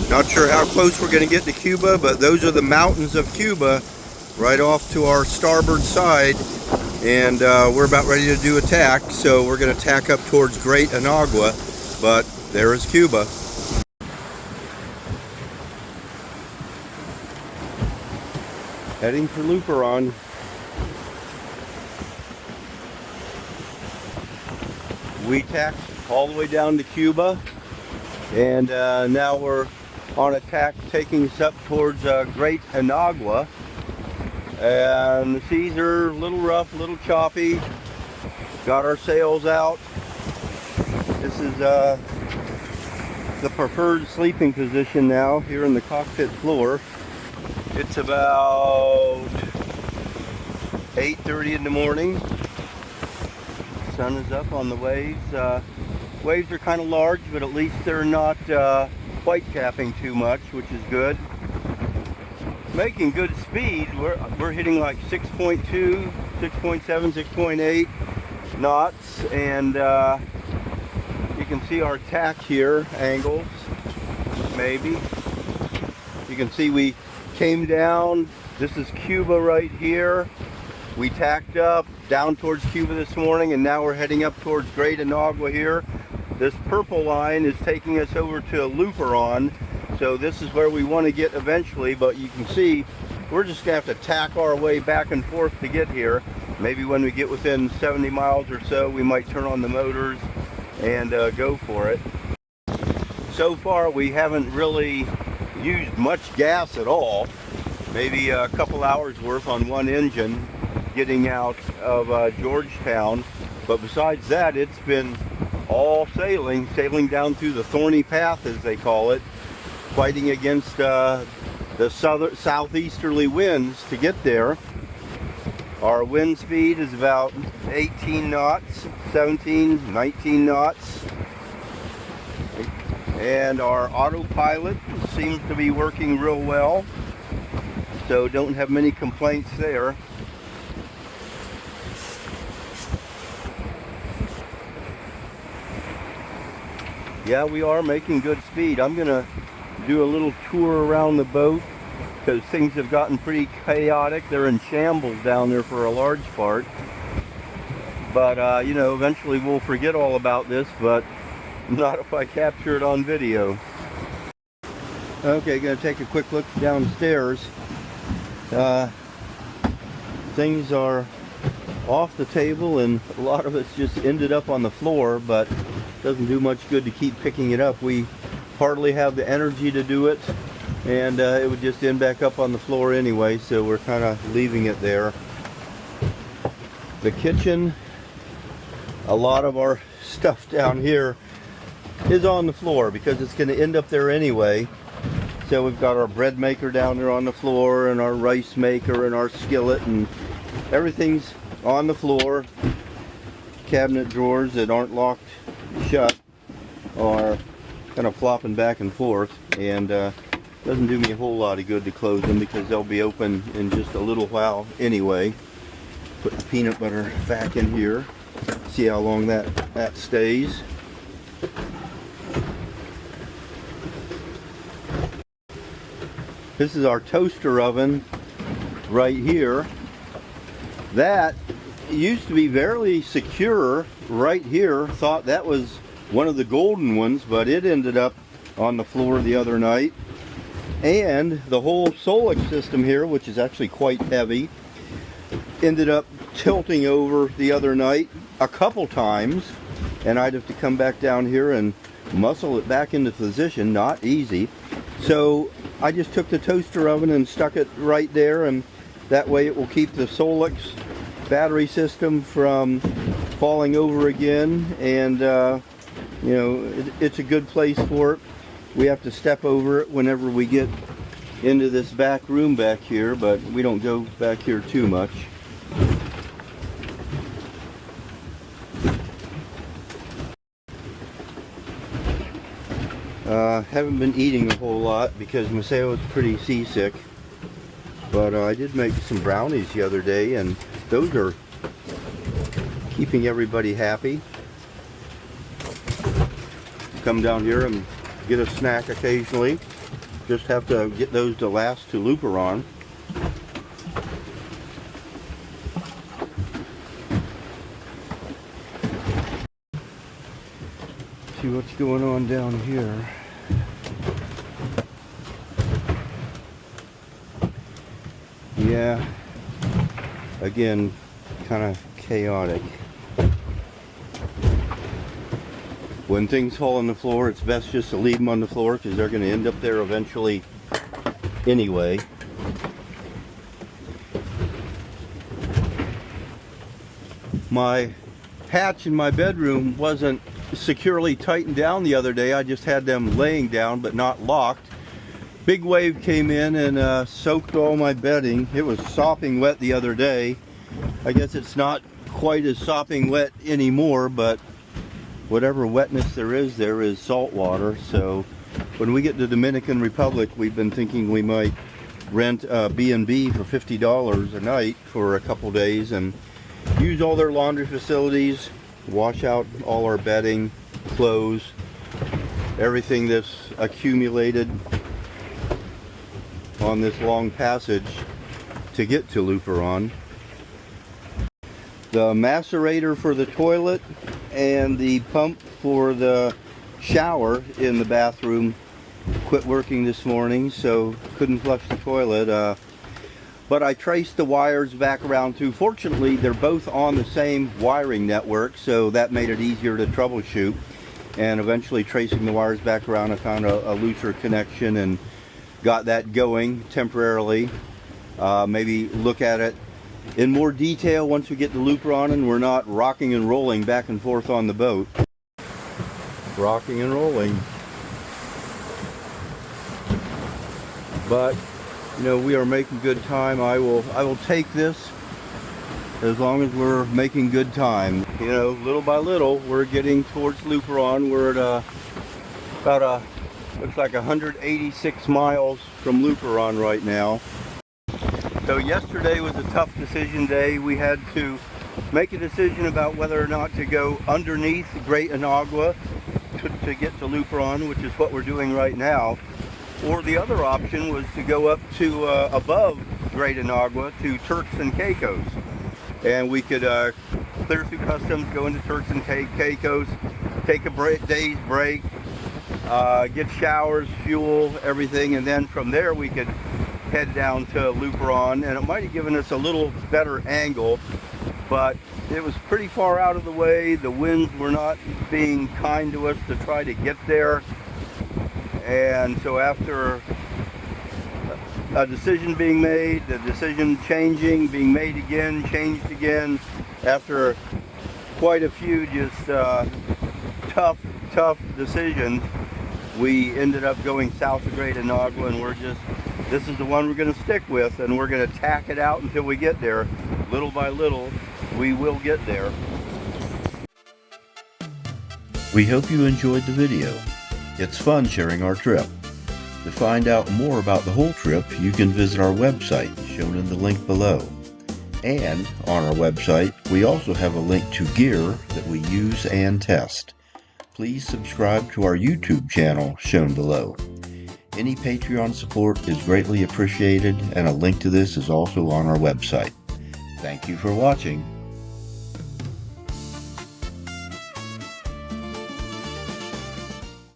Not sure how close we're going to get to Cuba, but those are the mountains of Cuba right off to our starboard side. And we're about ready to do a tack, so we're going to tack up towards Great Anagua, but there is Cuba. Heading for Luperon. We tacked all the way down to Cuba, and now we're on a tack taking us up towards Great Anagua. And the seas are a little rough, a little choppy. Got our sails out. This is the preferred sleeping position now here in the cockpit floor. It's about 8:30 in the morning. Sun is up on the waves. Waves are kind of large, but at least they're not white capping too much, which is good. Making good speed. We're hitting like 6.2, 6.7, 6.8 knots, and you can see our tack here, angles, maybe. You can see we came down. This is Cuba right here. We tacked up down towards Cuba this morning, and now we're heading up towards Great Anagua here. This purple line is taking us over to Luperon. So this is where we want to get eventually, but you can see we're just going to have to tack our way back and forth to get here. Maybe when we get within 70 miles or so, we might turn on the motors and go for it. So far, we haven't really used much gas at all. Maybe a couple hours worth on one engine getting out of Georgetown. But besides that, it's been all sailing down through the Thorny path, as they call it, fighting against the southeasterly winds to get there. Our wind speed is about 18 knots, 17, 19 knots. And our autopilot seems to be working real well, so don't have many complaints there. Yeah, we are making good speed. I'm gonna do a little tour around the boat because things have gotten pretty chaotic. They're in shambles down there for a large part. But you know, eventually we'll forget all about this, but not if I capture it on video. Okay, gonna take a quick look downstairs. Things are off the table and a lot of it's just ended up on the floor, but doesn't do much good to keep picking it up. We hardly have the energy to do it, and it would just end back up on the floor anyway, so we're kind of leaving it there. The kitchen, a lot of our stuff down here is on the floor because it's going to end up there anyway. So we've got our bread maker down there on the floor, and our rice maker and our skillet, and everything's on the floor. Cabinet drawers that aren't locked shut are kind of flopping back and forth, and doesn't do me a whole lot of good to close them because they'll be open in just a little while anyway. Put the peanut butter back in here, see how long that stays. This is our toaster oven right here. That used to be very secure right here. Thought that was one of the golden ones, but it ended up on the floor the other night. And the whole Solex system here, which is actually quite heavy, ended up tilting over the other night a couple times, and I'd have to come back down here and muscle it back into position. Not easy. So I just took the toaster oven and stuck it right there, and that way it will keep the Solex battery system from falling over again, and you know, it's a good place for it. We have to step over it whenever we get into this back room back here, but we don't go back here too much. Haven't been eating a whole lot because Maceo was pretty seasick, but I did make some brownies the other day, and those are keeping everybody happy. Come down here and get a snack occasionally. Just have to get those to last to Luperon. See what's going on down here. Yeah, again, kind of chaotic. When things fall on the floor, it's best just to leave them on the floor because they're going to end up there eventually anyway. My hatch in my bedroom wasn't securely tightened down the other day. I just had them laying down but not locked. Big wave came in and soaked all my bedding. It was sopping wet the other day. I guess it's not quite as sopping wet anymore, but whatever wetness there is salt water. So when we get to the Dominican Republic, we've been thinking we might rent a B&B for $50 a night for a couple days and use all their laundry facilities, wash out all our bedding, clothes, everything that's accumulated on this long passage to get to Luperon. The macerator for the toilet and the pump for the shower in the bathroom quit working this morning, so couldn't flush the toilet. But I traced the wires back around too. Fortunately, they're both on the same wiring network, so that made it easier to troubleshoot. And eventually tracing the wires back around, I found a looser connection and got that going temporarily. Maybe look at it in more detail once we get to Luperon and we're not rocking and rolling back and forth on the boat. Rocking and rolling. But you know, we are making good time. I will take this as long as we're making good time. You know, little by little we're getting towards Luperon. We're at about looks like 186 miles from Luperon right now. So yesterday was a tough decision day. We had to make a decision about whether or not to go underneath Great Inagua to get to Luperon, which is what we're doing right now. Or the other option was to go up to above Great Inagua to Turks and Caicos. And we could clear through customs, go into Turks and Caicos, take a day's break, get showers, fuel, everything, and then from there we could head down to Luperon. And it might have given us a little better angle, but it was pretty far out of the way. The winds were not being kind to us to try to get there. And so after a decision being made, the decision changing, being made again, changed again, after quite a few just tough decisions, we ended up going south of Great Inagua, and this is the one we're going to stick with, and we're going to tack it out until we get there. Little by little, we will get there. We hope you enjoyed the video. It's fun sharing our trip. To find out more about the whole trip, you can visit our website, shown in the link below. And on our website, we also have a link to gear that we use and test. Please subscribe to our YouTube channel, shown below. Any Patreon support is greatly appreciated, and a link to this is also on our website. Thank you for watching.